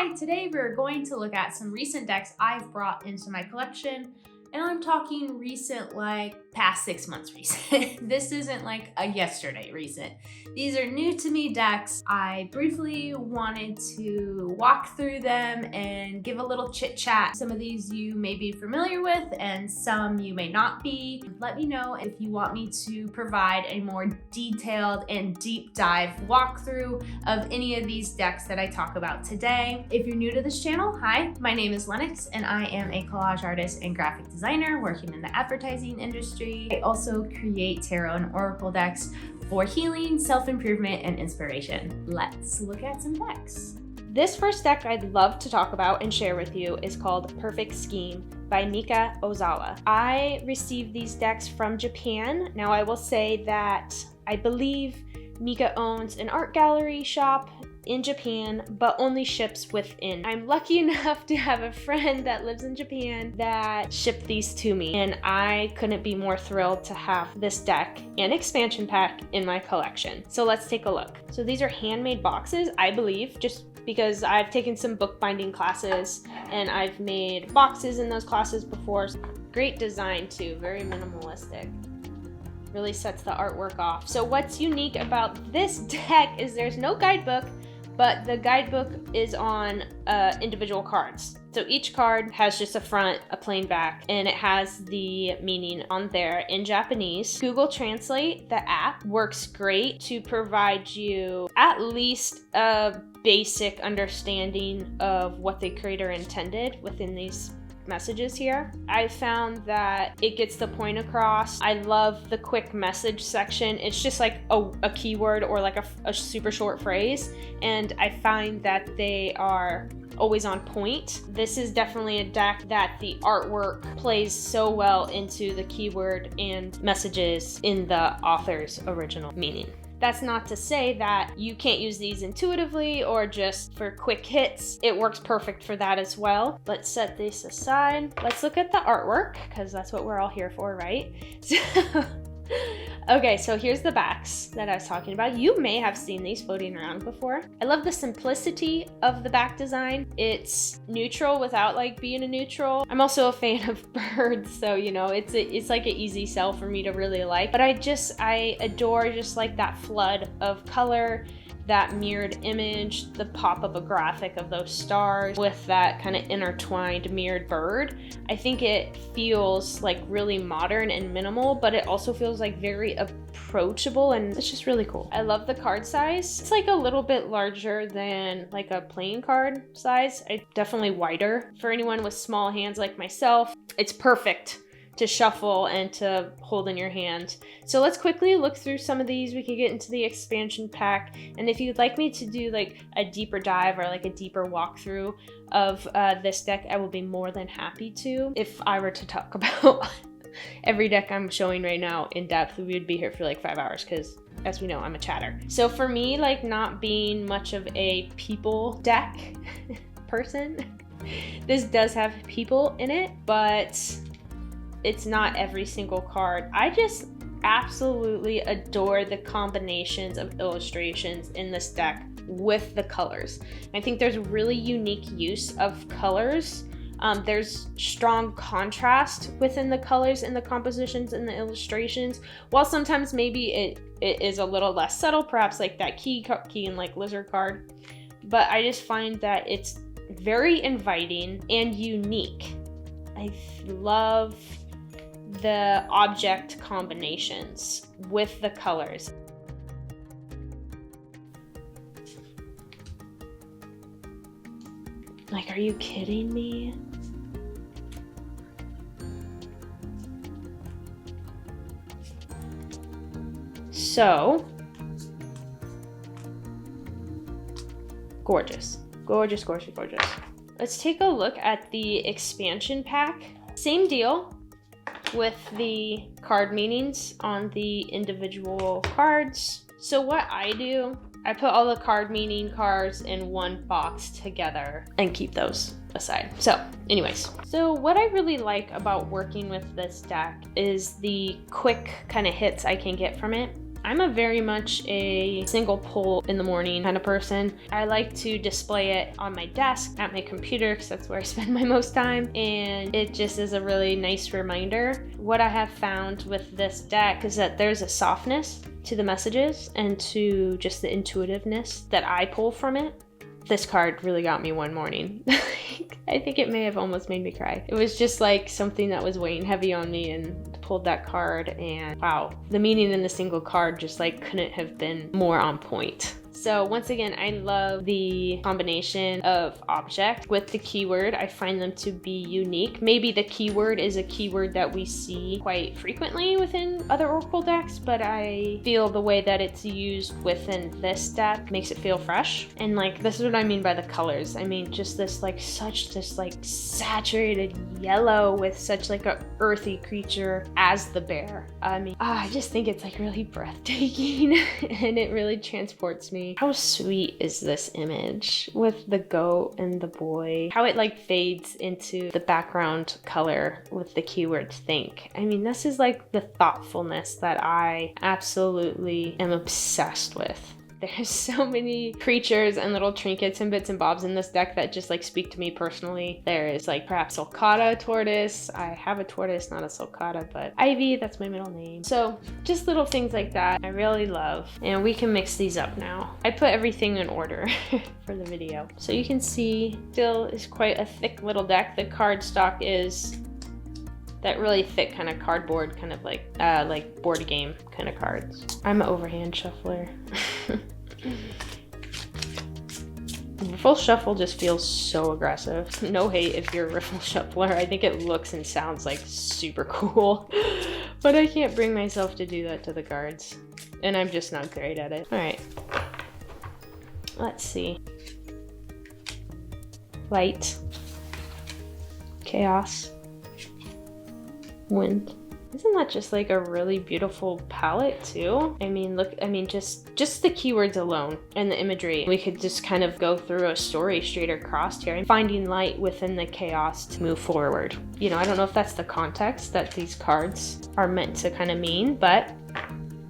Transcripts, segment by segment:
Hi, today we're going to look at some recent decks I've brought into my collection. And I'm talking recent, like past 6 months recent. This isn't like a yesterday recent. These are new to me decks. I briefly wanted to walk through them and give a little chit chat. Some of these you may be familiar with and some you may not be. Let me know if you want me to provide a more detailed and deep dive walkthrough of any of these decks that I talk about today. If you're new to this channel, hi, my name is Lennox and I am a collage artist and graphic designer working in the advertising industry. I also create tarot and oracle decks for healing, self-improvement, and inspiration. Let's look at some decks. This first deck I'd love to talk about and share with you is called Perfect Scheme by Mika Ozawa. I received these decks from Japan. Now I will say that I believe Mika owns an art gallery shop in Japan, but only ships within. I'm lucky enough to have a friend that lives in Japan that shipped these to me, and I couldn't be more thrilled to have this deck and expansion pack in my collection. So let's take a look. So these are handmade boxes, I believe, just because I've taken some bookbinding classes and I've made boxes in those classes before. Great design too, very minimalistic. Really sets the artwork off. So what's unique about this deck is there's no guidebook, but the guidebook is on individual cards. So each card has just a front, a plain back, and it has the meaning on there in Japanese. Google Translate, the app, works great to provide you at least a basic understanding of what the creator intended within these messages here. I found that it gets the point across. I love the quick message section. It's just like a keyword or like a super short phrase, and I find that they are always on point. This is definitely a deck that the artwork plays so well into the keyword and messages in the author's original meaning. That's not to say that you can't use these intuitively or just for quick hits. It works perfect for that as well. Let's set this aside. Let's look at the artwork, because that's what we're all here for, right? Okay, so here's the backs that I was talking about. You may have seen these floating around before. I love the simplicity of the back design. It's neutral without like being a neutral. I'm also a fan of birds, so you know, it's like an easy sell for me to really like. But I adore just like that flood of color, that mirrored image, the pop of a graphic of those stars with that kind of intertwined mirrored bird. I think it feels like really modern and minimal, but it also feels like very approachable, and it's just really cool. I love the card size. It's like a little bit larger than like a playing card size. It's definitely wider for anyone with small hands like myself. It's perfect to shuffle and to hold in your hand. So let's quickly look through some of these. We can get into the expansion pack, and if you'd like me to do like a deeper dive or like a deeper walkthrough of this deck, I will be more than happy to. If I were to talk about every deck I'm showing right now in depth, we would be here for like 5 hours, because as we know, I'm a chatter. So for me, like not being much of a people deck person, this does have people in it, but it's not every single card. I just absolutely adore the combinations of illustrations in this deck with the colors. I think there's really unique use of colors. There's strong contrast within the colors and the compositions and the illustrations, while sometimes maybe it is a little less subtle, perhaps like that key and like lizard card. But I just find that it's very inviting and unique. I love the object combinations with the colors. Like, are you kidding me? So, gorgeous. Gorgeous, gorgeous, gorgeous. Let's take a look at the expansion pack. Same deal with the card meanings on the individual cards. So what I do, I put all the card meaning cards in one box together and keep those aside. So anyways, so what I really like about working with this deck is the quick kind of hits I can get from it. I'm a very much a single pull in the morning kind of person. I like to display it on my desk, at my computer, because that's where I spend my most time, and it just is a really nice reminder. What I have found with this deck is that there's a softness to the messages and to just the intuitiveness that I pull from it. This card really got me one morning. I think it may have almost made me cry. It was just like something that was weighing heavy on me, and pulled that card, and wow, the meaning in the single card just like couldn't have been more on point. So once again, I love the combination of object with the keyword. I find them to be unique. Maybe the keyword is a keyword that we see quite frequently within other Oracle decks, but I feel the way that it's used within this deck makes it feel fresh. And like, this is what I mean by the colors. I mean, just this like this like saturated yellow with such like a earthy creature as the bear. I mean, I just think it's like really breathtaking and it really transports me. How sweet is this image with the goat and the boy? How it like fades into the background color with the keyword think. I mean, this is like the thoughtfulness that I absolutely am obsessed with. There's so many creatures and little trinkets and bits and bobs in this deck that just like speak to me personally. There is like perhaps sulcata tortoise. I have a tortoise, not a sulcata, but Ivy, that's my middle name. So just little things like that I really love. And we can mix these up now. I put everything in order for the video. So you can see still is quite a thick little deck. The card stock is that really thick kind of cardboard, kind of like board game kind of cards. I'm an overhand shuffler. Riffle shuffle just feels so aggressive. No hate if you're a riffle shuffler. I think it looks and sounds like super cool, but I can't bring myself to do that to the cards, and I'm just not great at it. All right, let's see. Light, chaos, wind. Isn't that just like a really beautiful palette too? I mean, look, I mean, just the keywords alone and the imagery. We could just kind of go through a story straight across here and finding light within the chaos to move forward. You know, I don't know if that's the context that these cards are meant to kind of mean, but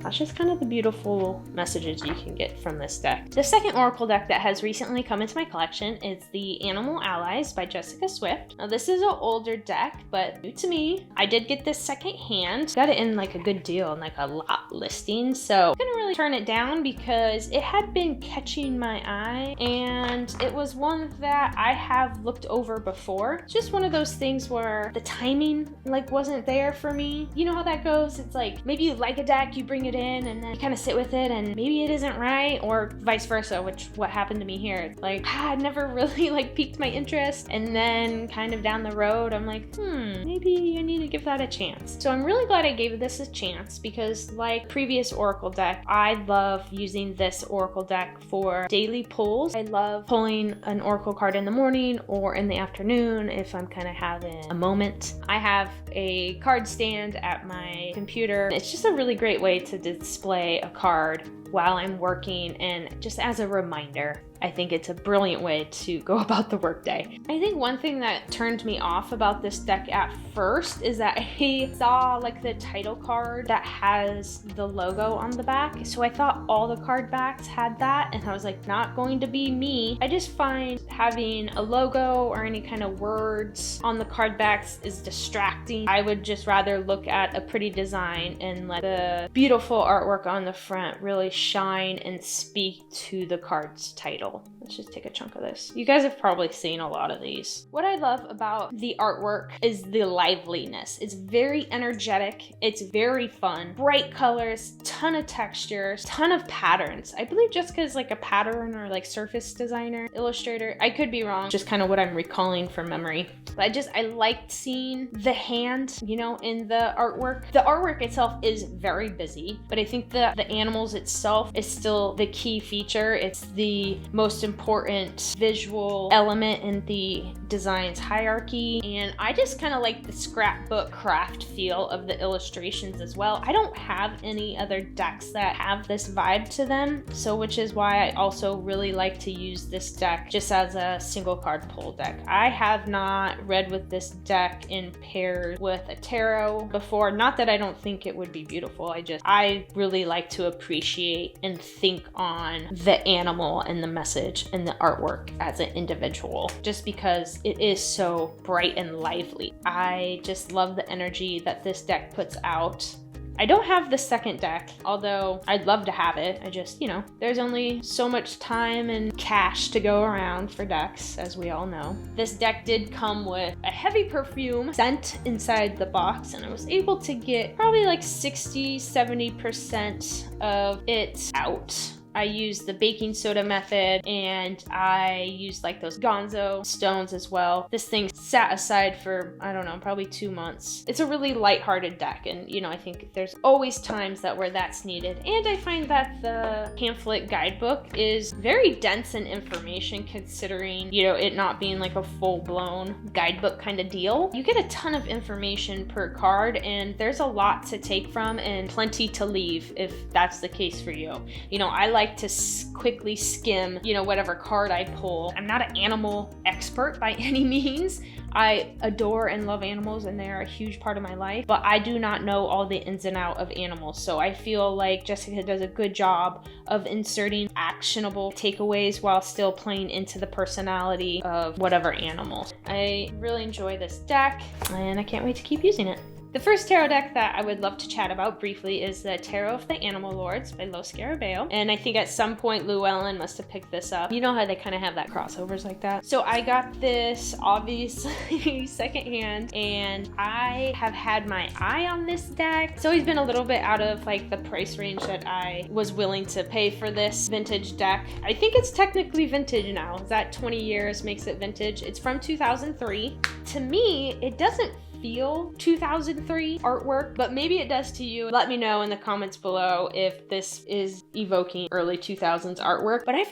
that's just kind of the beautiful messages you can get from this deck. The second Oracle deck that has recently come into my collection is the Animal Allies by Jessica Swift. Now this is an older deck, but new to me. I did get this second hand. Got it in like a good deal and like a lot listing. So I'm gonna really turn it down because it had been catching my eye and it was one that I have looked over before. It's just one of those things where the timing like wasn't there for me. You know how that goes? It's like maybe you like a deck, you bring it in and then you kind of sit with it and maybe it isn't right, or vice versa, which what happened to me here. Like it never really like piqued my interest, and then kind of down the road I'm like, maybe I need to give that a chance. So I'm really glad I gave this a chance because like previous Oracle deck, I love using this Oracle deck for daily pulls. I love pulling an Oracle card in the morning or in the afternoon if I'm kind of having a moment. I have a card stand at my computer. It's just a really great way to display a card while I'm working and just as a reminder. I think it's a brilliant way to go about the workday. I think one thing that turned me off about this deck at first is that I saw like the title card that has the logo on the back. So I thought all the card backs had that and I was like, not going to be me. I just find having a logo or any kind of words on the card backs is distracting. I would just rather look at a pretty design and let the beautiful artwork on the front really shine and speak to the card's title. Let's just take a chunk of this. You guys have probably seen a lot of these. What I love about the artwork is the liveliness. It's very energetic. It's very fun. Bright colors, ton of textures, ton of patterns. I believe Jessica is like a pattern or like surface designer, illustrator. I could be wrong. Just kind of what I'm recalling from memory. But I liked seeing the hand, you know, in the artwork. The artwork itself is very busy, but I think the animals itself is still the key feature. It's the most important visual element in the design's hierarchy. And I just kind of like the scrapbook craft feel of the illustrations as well. I don't have any other decks that have this vibe to them, so which is why I also really like to use this deck just as a single card pull deck. I have not read with this deck in pairs with a tarot before. Not that I don't think it would be beautiful, I really like to appreciate and think on the animal and the message and the artwork as an individual, just because it is so bright and lively. I just love the energy that this deck puts out. I don't have the second deck, although I'd love to have it. I just, there's only so much time and cash to go around for decks, as we all know. This deck did come with a heavy perfume scent inside the box, and I was able to get probably like 60-70% of it out. I used the baking soda method, and I used like those Gonzo stones as well. This thing sat aside for, I don't know, probably 2 months. It's a really lighthearted deck, and I think there's always times where that's needed. And I find that the pamphlet guidebook is very dense in information, considering, it not being like a full-blown guidebook kind of deal. You get a ton of information per card, and there's a lot to take from and plenty to leave if that's the case for you. I like to quickly skim, whatever card I pull. I'm not an animal expert by any means. I adore and love animals, and they are a huge part of my life, but I do not know all the ins and outs of animals. So I feel like Jessica does a good job of inserting actionable takeaways while still playing into the personality of whatever animal. I really enjoy this deck, and I can't wait to keep using it. The first tarot deck that I would love to chat about briefly is the Tarot of the Animal Lords by Lo Scarabeo. And I think at some point Llewellyn must have picked this up. You know how they kind of have that crossovers like that. So I got this obviously secondhand, and I have had my eye on this deck. It's always been a little bit out of like the price range that I was willing to pay for this vintage deck. I think it's technically vintage now. That 20 years makes it vintage. It's from 2003. To me, it doesn't feel 2003 artwork, but maybe it does to you. Let me know in the comments below if this is evoking early 2000s artwork. But I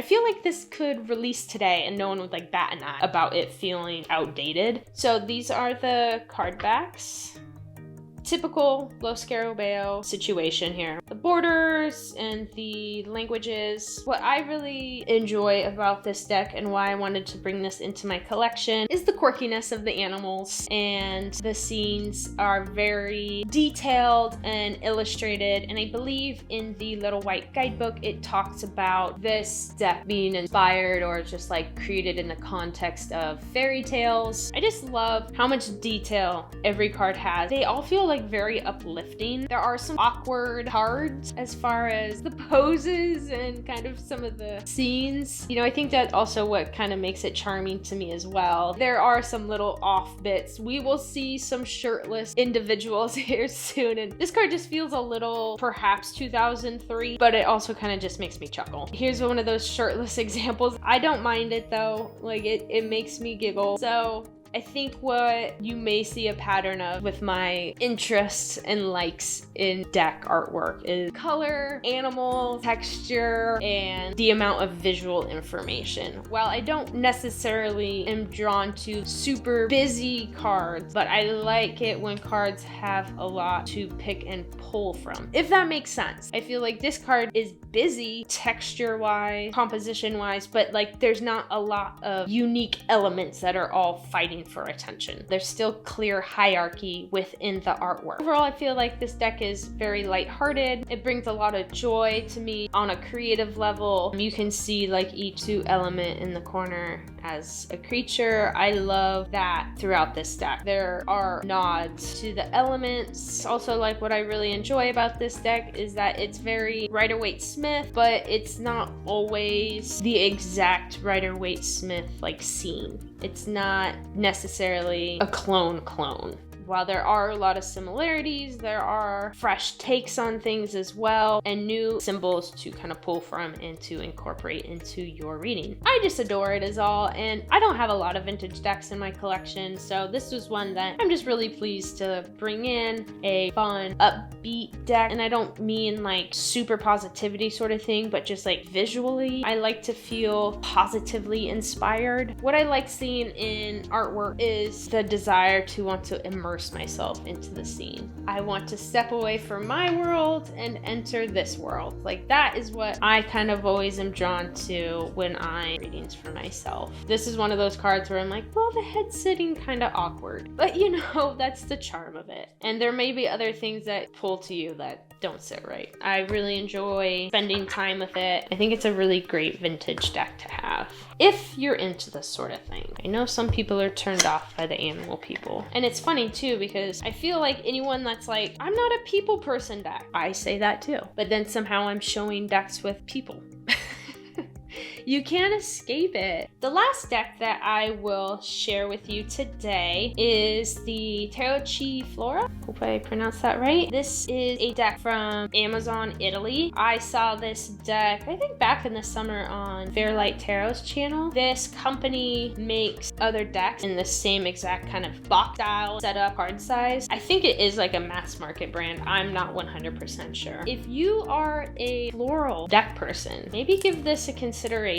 feel like this could release today and no one would like bat an eye about it feeling outdated. So these are the card backs. Typical Lo Scarabeo situation here. The borders and the languages. What I really enjoy about this deck and why I wanted to bring this into my collection is the quirkiness of the animals, and the scenes are very detailed and illustrated, and I believe in the little white guidebook it talks about this deck being inspired or just like created in the context of fairy tales. I just love how much detail every card has. They all feel like very uplifting. There are some awkward cards as far as the poses and kind of some of the scenes. I think that also what kind of makes it charming to me as well. There are some little off bits. We will see some shirtless individuals here soon, and this card just feels a little perhaps 2003, but it also kind of just makes me chuckle. Here's one of those shirtless examples. I don't mind it though. Like it makes me giggle. So I think what you may see a pattern of with my interests and likes in deck artwork is color, animal, texture, and the amount of visual information. While I don't necessarily am drawn to super busy cards, but I like it when cards have a lot to pick and pull from, if that makes sense. I feel like this card is busy texture-wise, composition-wise, but like there's not a lot of unique elements that are all fighting for attention. There's still clear hierarchy within the artwork. Overall, I feel like this deck is very lighthearted. It brings a lot of joy to me on a creative level. You can see like each two element in the corner as a creature. I love that throughout this deck. There are nods to the elements. Also, like what I really enjoy about this deck is that it's very Rider-Waite-Smith, but it's not always the exact Rider-Waite-Smith like scene. It's not necessarily a clone. while there are a lot of similarities, there are fresh takes on things as well, and new symbols to kind of pull from and to incorporate into your reading. I just adore it is all, and I don't have a lot of vintage decks in my collection, so this was one that I'm just really pleased to bring in, a fun, upbeat deck. And I don't mean like super positivity sort of thing, but just like visually, I like to feel positively inspired. What I like seeing in artwork is the desire to want to immerse myself into the scene. I want to step away from my world and enter this world. Like, that is what I kind of always am drawn to when I'm readings for myself. This is one of those cards where I'm like, well, the head's sitting kind of awkward, but you know, that's the charm of it. And there may be other things that pull to you that don't sit right. I really enjoy spending time with it. I think it's a really great vintage deck to have if you're into this sort of thing. I know some people are turned off by the animal people. And it's funny too, because I feel like anyone that's like, I'm not a people person deck, I say that too. But then somehow I'm showing decks with people. You can't escape it. The last deck that I will share with you today is the Tarocchi Flora. Hope I pronounced that right. This is a deck from Amazon, Italy. I saw this deck, I think back in the summer on Fairlight Tarot's channel. This company makes other decks in the same exact kind of box style, setup, card size. I think it is like a mass market brand. I'm not 100% sure. If you are a floral deck person, maybe give this a consideration.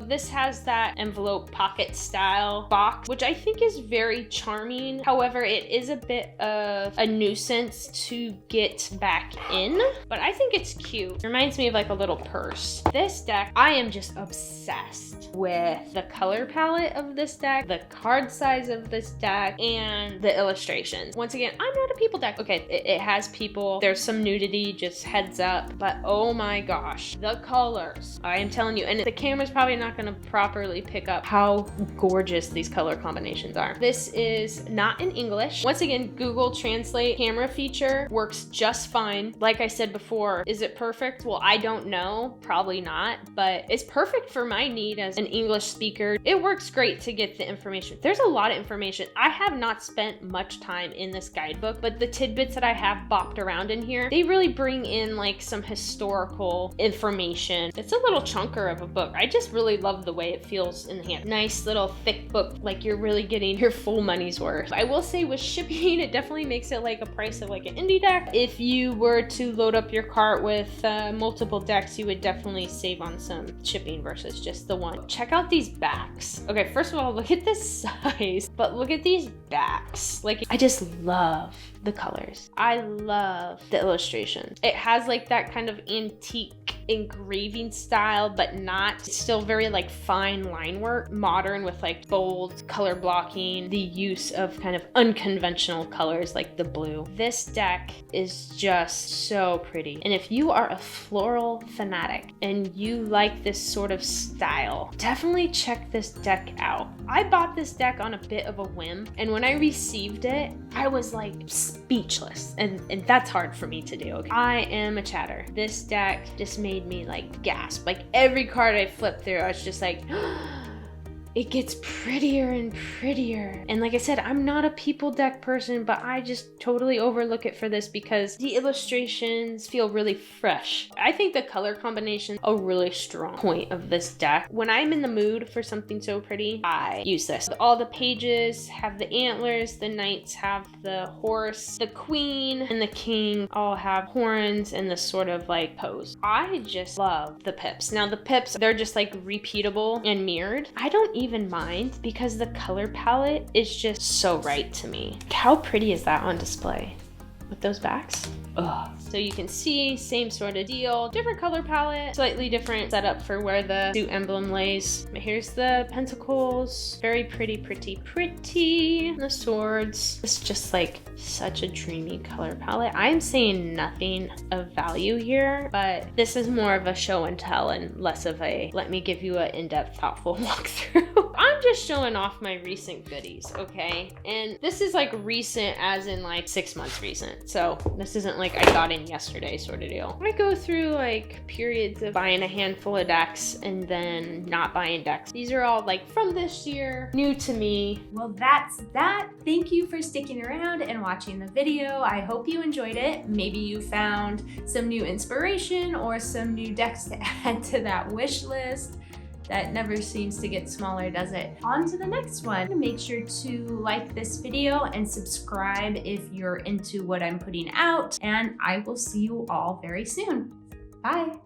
This has that envelope pocket style box, which I think is very charming. However, it is a bit of a nuisance to get back in, but I think it's cute. It reminds me of like a little purse. This deck, I am just obsessed with the color palette of this deck, the card size of this deck, and the illustrations. Once again, I'm not a people deck. Okay, it has people. There's some nudity, just heads up, but oh my gosh, the colors. I am telling you, and the camera's probably not going to properly pick up how gorgeous these color combinations are. This is not in English. Once again, Google Translate camera feature works just fine. Like I said before, is it perfect? Well, I don't know, probably not, but it's perfect for my need as an English speaker. It works great to get the information. There's a lot of information. I have not spent much time in this guidebook, but the tidbits that I have bopped around in here, they really bring in like some historical information. It's a little chunker of a book. I just really love the way it feels in the hand. Nice little thick book, like you're really getting your full money's worth. I will say with shipping, it definitely makes it like a price of like an indie deck. If you were to load up your cart with multiple decks, you would definitely save on some shipping versus just the one. Check out these backs. Okay, first of all, look at this size, but look at these backs. Like, I just love the colors. I love the illustration. It has like that kind of antique engraving style, but not. It's still very like fine line work, modern with like bold color blocking, the use of kind of unconventional colors like the blue. This deck is just so pretty. And if you are a floral fanatic and you like this sort of style, definitely check this deck out. I bought this deck on a bit of a whim, and when I received it, I was like speechless, and that's hard for me to do. Okay? I am a chatter. This deck just made me like gasp. Like every card I flipped through, I was just like, it gets prettier and prettier. And like I said, I'm not a people deck person, but I just totally overlook it for this because the illustrations feel really fresh. I think the color combination is a really strong point of this deck. When I'm in the mood for something so pretty, I use this. All the pages have the antlers, the knights have the horse, the queen and the king all have horns and this sort of like pose. I just love the pips. Now the pips, they're just like repeatable and mirrored. I don't even mind because the color palette is just so right to me. How pretty is that on display with those backs? Ugh. So you can see, same sort of deal, different color palette, slightly different setup for where the suit emblem lays. But here's the pentacles, very pretty, pretty, pretty. And the swords, it's just like such a dreamy color palette. I'm saying nothing of value here, but this is more of a show and tell and less of a let me give you an in-depth, thoughtful walkthrough. I'm just showing off my recent goodies, okay? And this is like recent as in like 6 months recent. So this isn't like I got in yesterday sort of deal. I go through like periods of buying a handful of decks and then not buying decks. These are all like from this year, new to me. Well, that's that. Thank you for sticking around and watching the video. I hope you enjoyed it. Maybe you found some new inspiration or some new decks to add to that wish list. That never seems to get smaller, does it? On to the next one. Make sure to like this video and subscribe if you're into what I'm putting out, and I will see you all very soon. Bye.